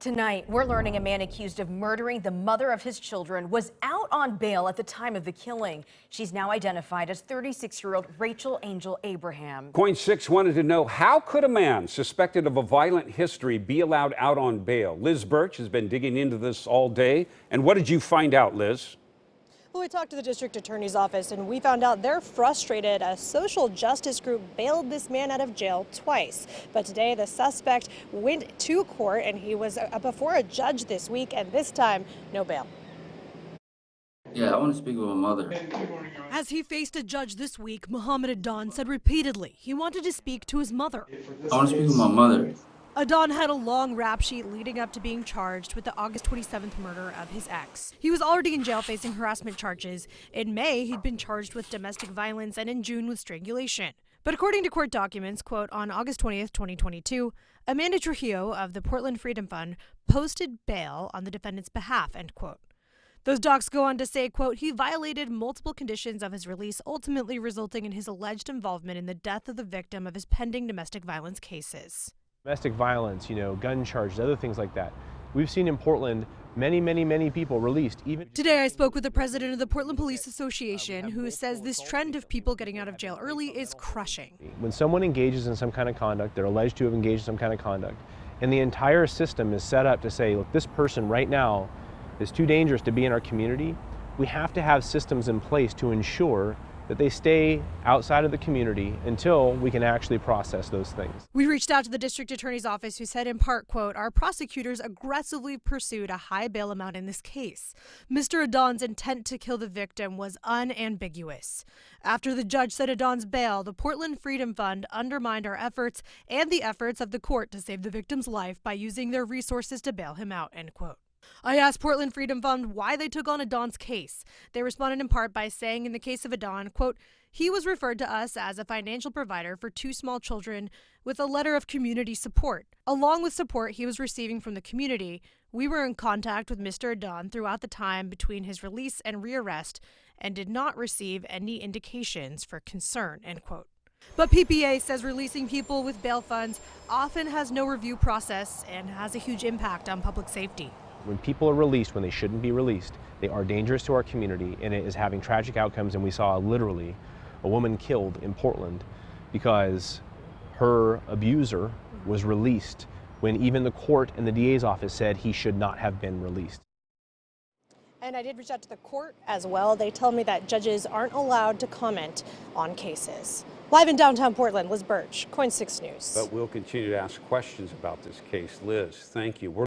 Tonight, we're learning a man accused of murdering the mother of his children was out on bail at the time of the killing. She's now identified as 36-year-old Rachel Angel Abraham. KOIN 6 wanted to know, how could a man suspected of a violent history be allowed out on bail? Liz Birch has been digging into this all day. And what did you find out, Liz? Well, we talked to the district attorney's office and we found out they're frustrated. A social justice group bailed this man out of jail twice. But today the suspect went to court and he was before a judge this week, and this time no bail. Yeah, I want to speak with my mother. As he faced a judge this week, Muhammad Adan said repeatedly he wanted to speak to his mother. I want to speak with my mother. Adan had a long rap sheet leading up to being charged with the August 27th murder of his ex. He was already in jail facing harassment charges. In May, he'd been charged with domestic violence, and in June with strangulation. But according to court documents, quote, on August 20th, 2022, Amanda Trujillo of the Portland Freedom Fund posted bail on the defendant's behalf, end quote. Those docs go on to say, quote, he violated multiple conditions of his release, ultimately resulting in his alleged involvement in the death of the victim of his pending domestic violence cases. Domestic violence, gun charges, other things like that. We've seen in Portland many people released. Today I spoke with the president of the Portland Police Association, who says this trend of people getting out of jail early is crushing. When someone engages in some kind of conduct, they're alleged to have engaged in some kind of conduct, and the entire system is set up to say, look, this person right now is too dangerous to be in our community. We have to have systems in place to ensure that they stay outside of the community until we can actually process those things. We reached out to the district attorney's office, who said in part, quote, our prosecutors aggressively pursued a high bail amount in this case. Mr. Adan's intent to kill the victim was unambiguous. After the judge set Adan's bail, the Portland Freedom Fund undermined our efforts and the efforts of the court to save the victim's life by using their resources to bail him out, end quote. I asked Portland Freedom Fund why they took on Adan's case. They responded in part by saying in the case of Adan, quote, he was referred to us as a financial provider for two small children with a letter of community support. Along with support he was receiving from the community, we were in contact with Mr. Adan throughout the time between his release and rearrest and did not receive any indications for concern, end quote. But PPA says releasing people with bail funds often has no review process and has a huge impact on public safety. When people are released when they shouldn't be released, they are dangerous to our community, and it is having tragic outcomes. And we saw literally a woman killed in Portland because her abuser was released when even the court and the DA's office said he should not have been released. And I did reach out to the court as well. They tell me that judges aren't allowed to comment on cases. Live in downtown Portland, Liz Birch, KOIN 6 News. But we'll continue to ask questions about this case. Liz, thank you.